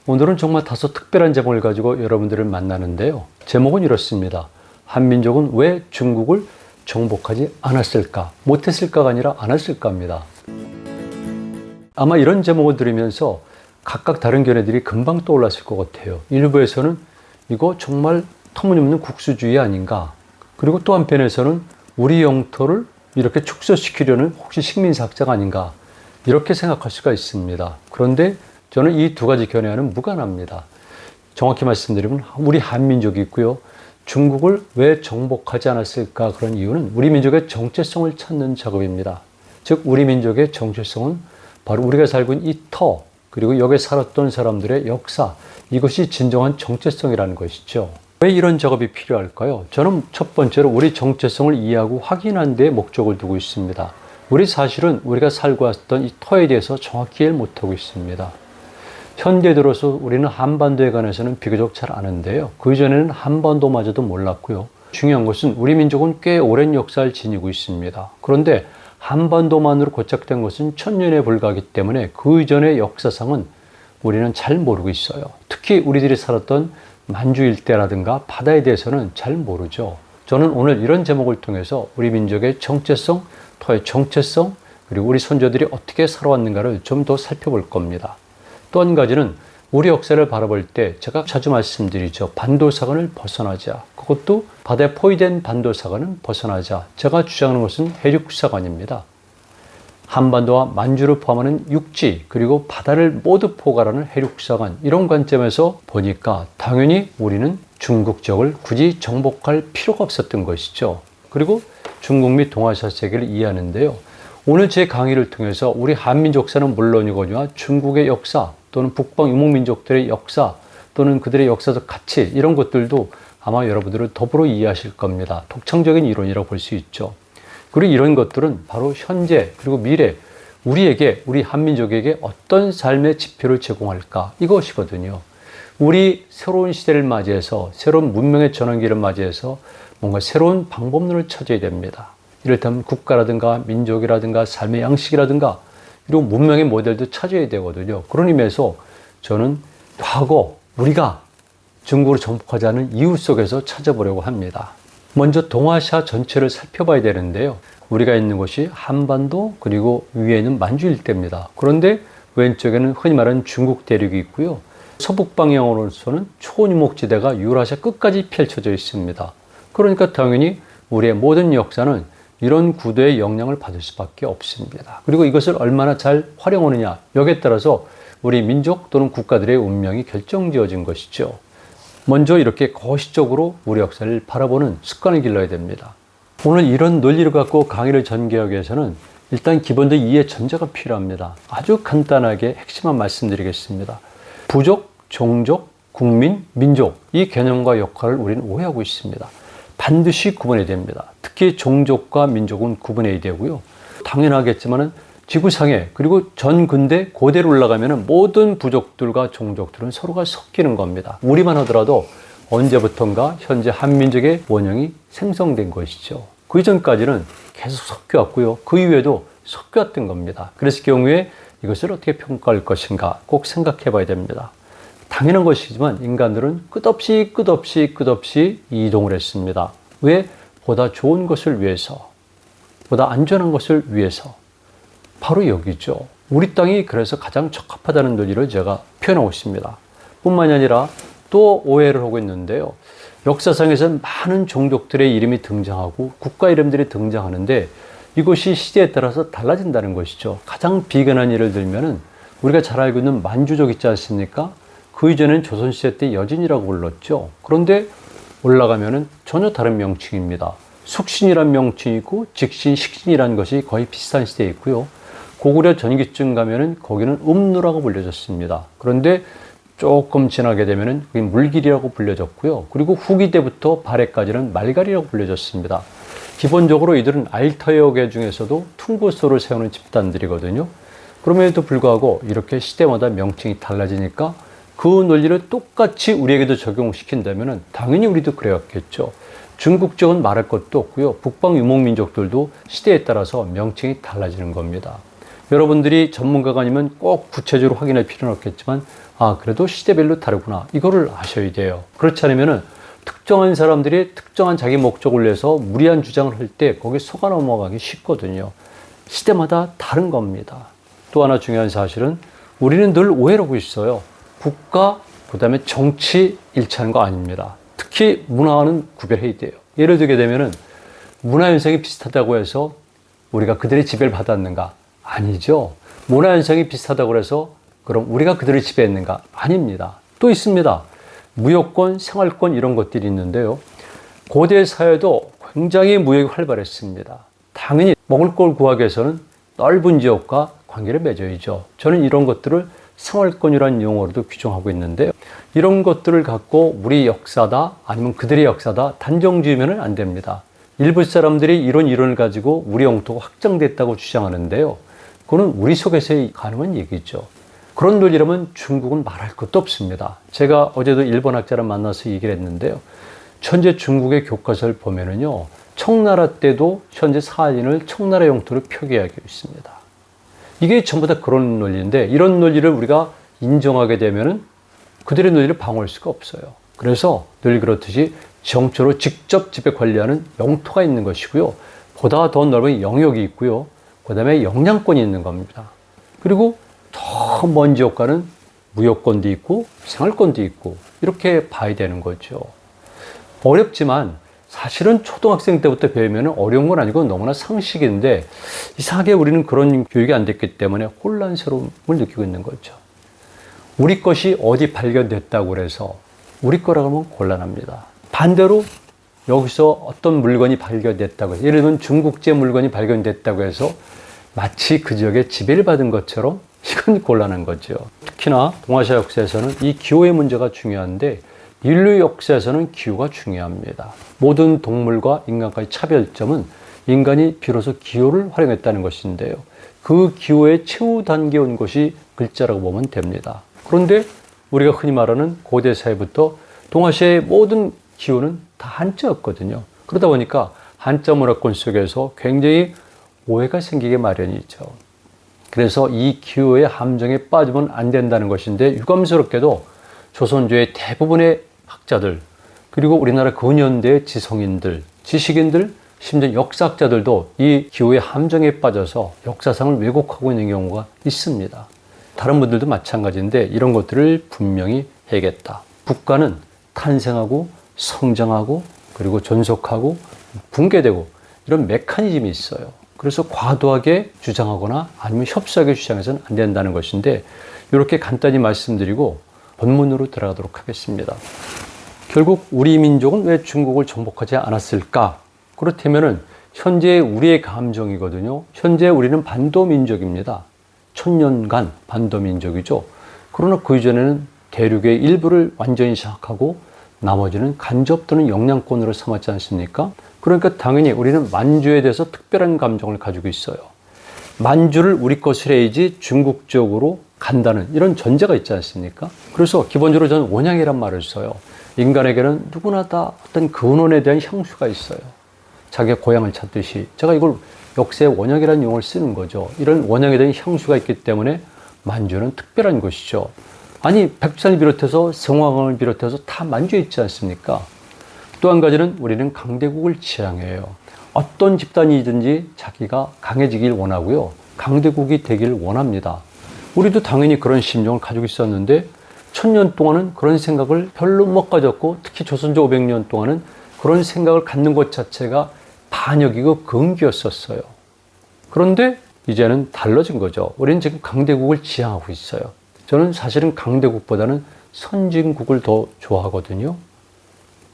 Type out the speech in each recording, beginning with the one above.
오늘은 정말 다소 특별한 제목을 가지고 여러분들을 만나는데요. 제목은 이렇습니다. 한민족은 왜 중국을 정복하지 않았을까? 못했을까가 아니라 않았을까입니다. 아마 이런 제목을 들으면서 각각 다른 견해들이 금방 떠올랐을 것 같아요. 일부에서는 이거 정말 터무니없는 국수주의 아닌가? 그리고 또 한편에서는 우리 영토를 이렇게 축소시키려는 혹시 식민사학자가 아닌가? 이렇게 생각할 수가 있습니다. 그런데 저는 이 두 가지 견해와는 무관합니다. 정확히 말씀드리면 우리 한민족이 있고요. 중국을 왜 정복하지 않았을까? 그런 이유는 우리 민족의 정체성을 찾는 작업입니다. 즉 우리 민족의 정체성은 바로 우리가 살고 있는 이 터, 그리고 여기에 살았던 사람들의 역사, 이것이 진정한 정체성이라는 것이죠. 왜 이런 작업이 필요할까요? 저는 첫 번째로 우리 정체성을 이해하고 확인하는 데 목적을 두고 있습니다. 우리 사실은 우리가 살고 왔던 이 터에 대해서 정확히 이해를 못하고 있습니다. 현대 들어서 우리는 한반도에 관해서는 비교적 잘 아는데요. 그 이전에는 한반도마저도 몰랐고요. 중요한 것은 우리 민족은 꽤 오랜 역사를 지니고 있습니다. 그런데 한반도만으로 고착된 것은 1000년에 불과하기 때문에 그 이전의 역사상은 우리는 잘 모르고 있어요. 특히 우리들이 살았던 만주 일대라든가 바다에 대해서는 잘 모르죠. 저는 오늘 이런 제목을 통해서 우리 민족의 정체성, 터의 정체성, 그리고 우리 선조들이 어떻게 살아왔는가를 좀 더 살펴볼 겁니다. 또 한 가지는 우리 역사를 바라볼 때 제가 자주 말씀드리죠. 반도사관을 벗어나자. 그것도 바다에 포위된 반도사관은 벗어나자. 제가 주장하는 것은 해륙사관입니다. 한반도와 만주를 포함하는 육지 그리고 바다를 모두 포괄하는 해륙사관, 이런 관점에서 보니까 당연히 우리는 중국 지역을 굳이 정복할 필요가 없었던 것이죠. 그리고 중국 및 동아시아 세계를 이해하는데요. 오늘 제 강의를 통해서 우리 한민족사는 물론이거니와 중국의 역사 또는 북방 유목민족들의 역사 또는 그들의 역사적 가치, 이런 것들도 아마 여러분들은 더불어 이해하실 겁니다. 독창적인 이론이라고 볼 수 있죠. 그리고 이런 것들은 바로 현재 그리고 미래 우리에게, 우리 한민족에게 어떤 삶의 지표를 제공할까, 이것이거든요. 우리 새로운 시대를 맞이해서 새로운 문명의 전환기를 맞이해서 뭔가 새로운 방법론을 찾아야 됩니다. 이를테면 국가라든가 민족이라든가 삶의 양식이라든가 이런 문명의 모델도 찾아야 되거든요. 그런 의미에서 저는 과거 우리가 중국으로 정복하지 않은 이유 속에서 찾아보려고 합니다. 먼저 동아시아 전체를 살펴봐야 되는데요. 우리가 있는 곳이 한반도 그리고 위에는 만주 일대입니다. 그런데 왼쪽에는 흔히 말하는 중국 대륙이 있고요. 서북 방향으로서는 초유목지대가 유라시아 끝까지 펼쳐져 있습니다. 그러니까 당연히 우리의 모든 역사는 이런 구도의 영향을 받을 수밖에 없습니다. 그리고 이것을 얼마나 잘 활용하느냐, 여기에 따라서 우리 민족 또는 국가들의 운명이 결정지어진 것이죠. 먼저 이렇게 거시적으로 우리 역사를 바라보는 습관을 길러야 됩니다. 오늘 이런 논리를 갖고 강의를 전개하기 위해서는 일단 기본적 이해 전제가 필요합니다. 아주 간단하게 핵심만 말씀드리겠습니다. 부족, 종족, 국민, 민족, 이 개념과 역할을 우리는 오해하고 있습니다. 반드시 구분해야 됩니다. 특히 종족과 민족은 구분해야 되고요. 당연하겠지만은 지구상에 그리고 전 근대 고대로 올라가면은 모든 부족들과 종족들은 서로가 섞이는 겁니다. 우리만 하더라도 언제부턴가 현재 한민족의 원형이 생성된 것이죠. 그 이전까지는 계속 섞여왔고요. 그 이후에도 섞여왔던 겁니다. 그랬을 경우에 이것을 어떻게 평가할 것인가 꼭 생각해 봐야 됩니다. 당연한 것이지만 인간들은 끝없이 이동을 했습니다. 왜? 보다 좋은 것을 위해서, 보다 안전한 것을 위해서. 바로 여기죠. 우리 땅이 그래서 가장 적합하다는 논리를 제가 표현하고 있습니다. 뿐만이 아니라 또 오해를 하고 있는데요. 역사상에서는 많은 종족들의 이름이 등장하고 국가 이름들이 등장하는데 이것이 시대에 따라서 달라진다는 것이죠. 가장 비근한 예를 들면은 우리가 잘 알고 있는 만주족 있지 않습니까? 그 이전엔 조선시대 때 여진이라고 불렀죠. 그런데 올라가면은 전혀 다른 명칭입니다. 숙신이란 명칭이 있고 직신, 식신이라는 것이 거의 비슷한 시대에 있고요. 고구려 전기쯤 가면은 거기는 음루라고 불려졌습니다. 그런데 조금 지나게 되면은 물길이라고 불려졌고요. 그리고 후기 때부터 발해까지는 말갈이라고 불려졌습니다. 기본적으로 이들은 알타이어계 중에서도 퉁구소를 세우는 집단들이거든요. 그럼에도 불구하고 이렇게 시대마다 명칭이 달라지니까 그 논리를 똑같이 우리에게도 적용시킨다면 당연히 우리도 그래왔겠죠. 중국 지역은 말할 것도 없고요. 북방 유목민족들도 시대에 따라서 명칭이 달라지는 겁니다. 여러분들이 전문가가 아니면 꼭 구체적으로 확인할 필요는 없겠지만 그래도 시대별로 다르구나. 이거를 아셔야 돼요. 그렇지 않으면은 특정한 사람들이 특정한 자기 목적을 위해서 무리한 주장을 할 때 거기에 속아 넘어가기 쉽거든요. 시대마다 다른 겁니다. 또 하나 중요한 사실은 우리는 늘 오해를 하고 있어요. 국가, 그다음에 정치 일치하는 거 아닙니다. 특히 문화와는 구별해야 돼요. 예를 들게 되면은 문화현상이 비슷하다고 해서 우리가 그들의 지배를 받았는가? 아니죠. 문화현상이 비슷하다고 해서 그럼 우리가 그들을 지배했는가? 아닙니다. 또 있습니다. 무역권, 생활권 이런 것들이 있는데요. 고대 사회도 굉장히 무역이 활발했습니다. 당연히 먹을 걸 구하기 위해서는 넓은 지역과 관계를 맺어야죠. 저는 이런 것들을 생활권이라는 용어로도 규정하고 있는데요. 이런 것들을 갖고 우리 역사다 아니면 그들의 역사다 단정 지으면 안 됩니다. 일부 사람들이 이런 이론을 가지고 우리 영토가 확장됐다고 주장하는데요. 그거는 우리 속에서의 가능한 얘기죠. 그런 논리라면 중국은 말할 것도 없습니다. 제가 어제도 일본 학자를 만나서 얘기를 했는데요. 현재 중국의 교과서를 보면은요, 청나라 때도 현재 사할린을 청나라 영토로 표기하고 있습니다. 이게 전부 다 그런 논리인데, 이런 논리를 우리가 인정하게 되면은 그들의 논리를 방어할 수가 없어요. 그래서 늘 그렇듯이 정초로 직접 지배 관리하는 영토가 있는 것이고요. 보다 더 넓은 영역이 있고요. 그 다음에 영향권이 있는 겁니다. 그리고 더 먼 지역과는 무역권도 있고 생활권도 있고 이렇게 봐야 되는 거죠. 어렵지만 사실은 초등학생 때부터 배우면 어려운 건 아니고 너무나 상식인데 이상하게 우리는 그런 교육이 안 됐기 때문에 혼란스러움을 느끼고 있는 거죠. 우리 것이 어디 발견됐다고 해서 우리 거라고 하면 곤란합니다. 반대로 여기서 어떤 물건이 발견됐다고 해서 예를 들면 중국제 물건이 발견됐다고 해서 마치 그 지역에 지배를 받은 것처럼 이건 곤란한 거죠. 특히나 동아시아 역사에서는 이 기후의 문제가 중요한데 인류 역사에서는 기후가 중요합니다. 모든 동물과 인간과의 차별점은 인간이 비로소 기후를 활용했다는 것인데요. 그 기후의 최후 단계에 온 것이 글자라고 보면 됩니다. 그런데 우리가 흔히 말하는 고대 사회부터 동아시아의 모든 기후는 다 한자였거든요. 그러다 보니까 한자 문화권 속에서 굉장히 오해가 생기게 마련이죠. 그래서 이 기후의 함정에 빠지면 안 된다는 것인데 유감스럽게도 조선조의 대부분의 학자들 그리고 우리나라 근현대의 지성인들, 지식인들, 심지어 역사학자들도 이 기후의 함정에 빠져서 역사상을 왜곡하고 있는 경우가 있습니다. 다른 분들도 마찬가지인데 이런 것들을 분명히 해야겠다. 국가는 탄생하고 성장하고 그리고 존속하고 붕괴되고 이런 메커니즘이 있어요. 그래서 과도하게 주장하거나 아니면 협소하게 주장해서는 안 된다는 것인데 이렇게 간단히 말씀드리고 본문으로 들어가도록 하겠습니다. 결국 우리 민족은 왜 중국을 정복하지 않았을까? 그렇다면은 현재 우리의 감정이거든요. 현재 우리는 반도민족입니다. 천년간 반도민족이죠. 그러나 그 이전에는 대륙의 일부를 완전히 장악하고 나머지는 간접 또는 영향권으로 삼았지 않습니까? 그러니까 당연히 우리는 만주에 대해서 특별한 감정을 가지고 있어요. 만주를 우리 것을 해야지 중국 쪽으로 간다는 이런 전제가 있지 않습니까? 그래서 기본적으로 저는 원향이란 말을 써요. 인간에게는 누구나 다 어떤 근원에 대한 향수가 있어요. 자기의 고향을 찾듯이. 제가 이걸 역사의 원형이라는 용어를 쓰는 거죠. 이런 원형에 대한 향수가 있기 때문에 만주는 특별한 것이죠. 아니 백두산을 비롯해서 성황을 비롯해서 다 만주에 있지 않습니까? 또 한 가지는 우리는 강대국을 지향해요. 어떤 집단이든지 자기가 강해지길 원하고요. 강대국이 되길 원합니다. 우리도 당연히 그런 심정을 가지고 있었는데 1000년 동안은 그런 생각을 별로 못 가졌고 특히 조선조 500년 동안은 그런 생각을 갖는 것 자체가 반역이고 금기였었어요. 그런데 이제는 달라진 거죠. 우리는 지금 강대국을 지향하고 있어요. 저는 사실은 강대국보다는 선진국을 더 좋아하거든요.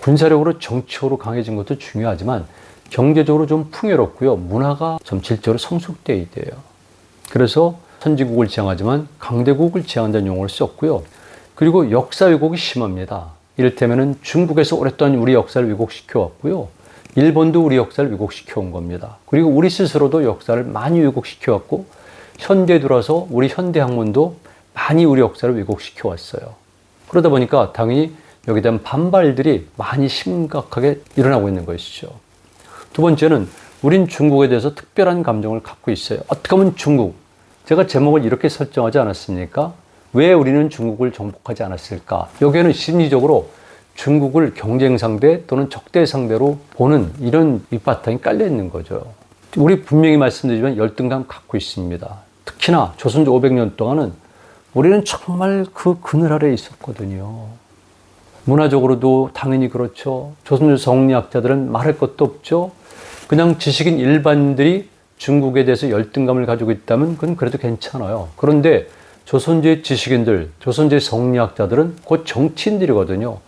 군사력으로 정치적으로 강해진 것도 중요하지만 경제적으로 좀 풍요롭고요. 문화가 좀 질적으로 성숙되어 있대요. 그래서 선진국을 지향하지만 강대국을 지향한다는 용어를 썼고요. 그리고 역사 왜곡이 심합니다. 이를테면 중국에서 오랫동안 우리 역사를 왜곡시켜 왔고요. 일본도 우리 역사를 왜곡시켜 온 겁니다. 그리고 우리 스스로도 역사를 많이 왜곡시켜 왔고 현대에 들어서 우리 현대 학문도 많이 우리 역사를 왜곡시켜 왔어요. 그러다 보니까 당연히 여기에 대한 반발들이 많이 심각하게 일어나고 있는 것이죠. 두 번째는 우린 중국에 대해서 특별한 감정을 갖고 있어요. 어떻게 보면 중국, 제가 제목을 이렇게 설정하지 않았습니까? 왜 우리는 중국을 정복하지 않았을까? 여기에는 심리적으로 중국을 경쟁 상대 또는 적대 상대로 보는 이런 밑바탕이 깔려 있는 거죠. 우리 분명히 말씀드리지만 열등감 갖고 있습니다. 특히나 조선조 500년 동안은 우리는 정말 그 그늘 아래에 있었거든요. 문화적으로도 당연히 그렇죠. 조선조 성리학자들은 말할 것도 없죠. 그냥 지식인 일반인들이 중국에 대해서 열등감을 가지고 있다면 그건 그래도 괜찮아요. 그런데 조선조의 지식인들, 조선조의 성리학자들은 곧 정치인들이거든요.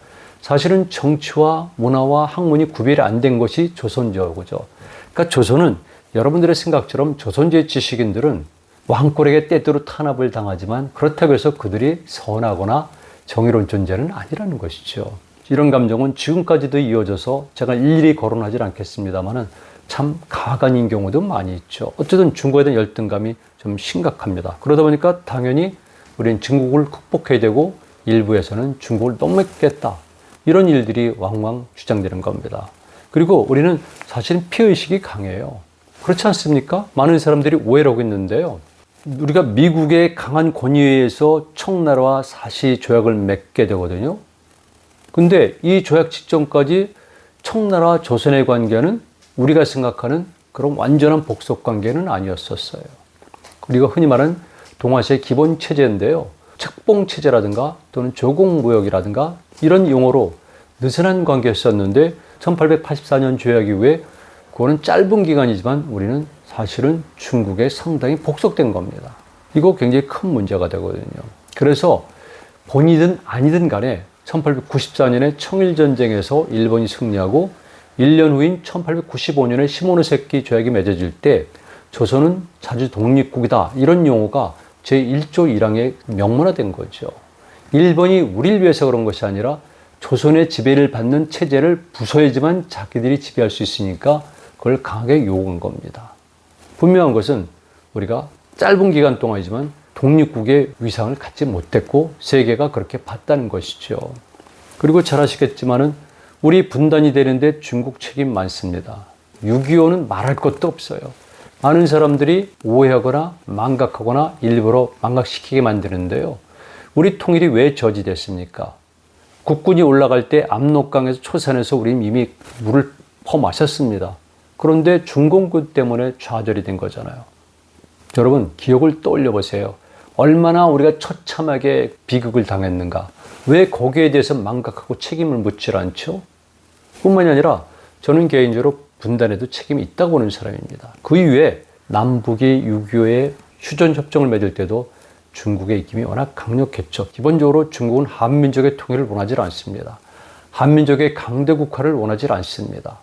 사실은 정치와 문화와 학문이 구별이 안 된 것이 조선조죠. 그러니까 조선은 여러분들의 생각처럼 조선조의 지식인들은 왕꼴에게 때때로 탄압을 당하지만 그렇다고 해서 그들이 선하거나 정의로운 존재는 아니라는 것이죠. 이런 감정은 지금까지도 이어져서 제가 일일이 거론하지 않겠습니다만은 참 가관인 경우도 많이 있죠. 어쨌든 중국에 대한 열등감이 좀 심각합니다. 그러다 보니까 당연히 우리는 중국을 극복해야 되고 일부에서는 중국을 넘겠다. 이런 일들이 왕왕 주장되는 겁니다. 그리고 우리는 사실은 피해의식이 강해요. 그렇지 않습니까? 많은 사람들이 오해를 하고 있는데요. 우리가 미국의 강한 권위에 의해서 청나라와 사시 조약을 맺게 되거든요. 근데 이 조약 직전까지 청나라와 조선의 관계는 우리가 생각하는 그런 완전한 복속 관계는 아니었었어요. 우리가 흔히 말하는 동아시아의 기본 체제인데요. 책봉 체제라든가 또는 조공무역이라든가 이런 용어로 느슨한 관계였었는데 1884년 조약 이후에 그거는 짧은 기간이지만 우리는 사실은 중국에 상당히 복속된 겁니다. 이거 굉장히 큰 문제가 되거든요. 그래서 본이든 아니든 간에 1894년에 청일전쟁에서 일본이 승리하고 1년 후인 1895년에 시모노세키 조약이 맺어질 때 조선은 자주 독립국이다. 이런 용어가 제1조 1항에 명문화된 거죠. 일본이 우리를 위해서 그런 것이 아니라 조선의 지배를 받는 체제를 부서야지만 자기들이 지배할 수 있으니까 그걸 강하게 요구한 겁니다. 분명한 것은 우리가 짧은 기간 동안이지만 독립국의 위상을 갖지 못했고 세계가 그렇게 봤다는 것이죠. 그리고 잘 아시겠지만은 우리 분단이 되는데 중국 책임 많습니다. 6.25는 말할 것도 없어요. 많은 사람들이 오해하거나 망각하거나 일부러 망각시키게 만드는데요. 우리 통일이 왜 저지됐습니까? 국군이 올라갈 때 압록강에서 초산에서 우리는 이미 물을 퍼마셨습니다. 그런데 중공군 때문에 좌절이 된 거잖아요. 여러분 기억을 떠올려 보세요. 얼마나 우리가 처참하게 비극을 당했는가. 왜 거기에 대해서 망각하고 책임을 묻질 않죠? 뿐만이 아니라 저는 개인적으로 분단에도 책임이 있다고 보는 사람입니다. 그 이후에 남북이 6.25의 휴전협정을 맺을 때도 중국의 입김이 워낙 강력했죠. 기본적으로 중국은 한민족의 통일을 원하지 않습니다. 한민족의 강대국화를 원하지 않습니다.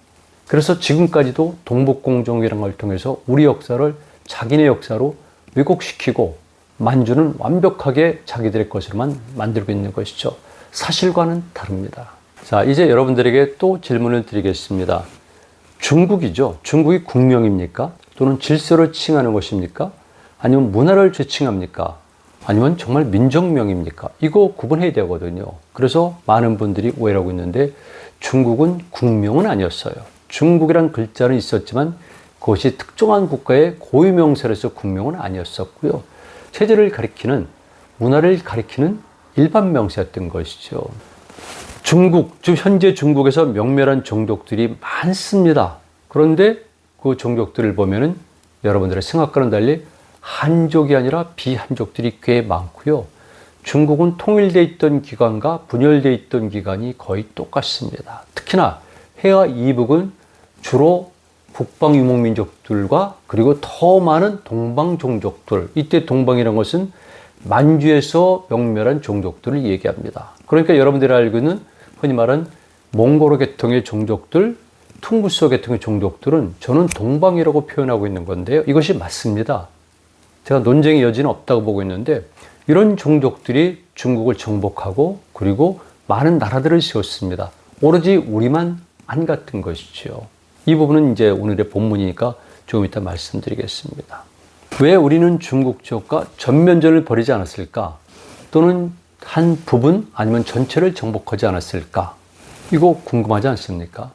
그래서 지금까지도 동북공정이라는 걸 통해서 우리 역사를 자기네 역사로 왜곡시키고 만주는 완벽하게 자기들의 것으로만 만들고 있는 것이죠. 사실과는 다릅니다. 자, 이제 여러분들에게 또 질문을 드리겠습니다. 중국이죠. 중국이 국명입니까? 또는 질서를 칭하는 것입니까? 아니면 문화를 지칭합니까? 아니면 정말 민족명입니까? 이거 구분해야 되거든요. 그래서 많은 분들이 오해를 하고 있는데 중국은 국명은 아니었어요. 중국이란 글자는 있었지만 그것이 특정한 국가의 고유명사로서 국명은 아니었었고요. 체제를 가리키는 문화를 가리키는 일반 명사였던 것이죠. 중국, 즉 현재 중국에서 명멸한 종족들이 많습니다. 그런데 그 종족들을 보면은 여러분들의 생각과는 달리 한족이 아니라 비한족들이 꽤 많고요. 중국은 통일되어 있던 기간과 분열되어 있던 기간이 거의 똑같습니다. 특히나 해와 이북은 주로 북방 유목민족들과 그리고 더 많은 동방 종족들, 이때 동방이라는 것은 만주에서 명멸한 종족들을 얘기합니다. 그러니까 여러분들이 알고 있는 흔히 말하는 몽고르 계통의 종족들, 퉁구스 계통의 종족들은 저는 동방이라고 표현하고 있는 건데요. 이것이 맞습니다. 제가 논쟁의 여지는 없다고 보고 있는데 이런 종족들이 중국을 정복하고 그리고 많은 나라들을 세웠습니다. 오로지 우리만 안 같은 것이죠. 이 부분은 이제 오늘의 본문이니까 조금 이따 말씀드리겠습니다. 왜 우리는 중국 지역과 전면전을 벌이지 않았을까? 또는 한 부분 아니면 전체를 정복하지 않았을까? 이거 궁금하지 않습니까?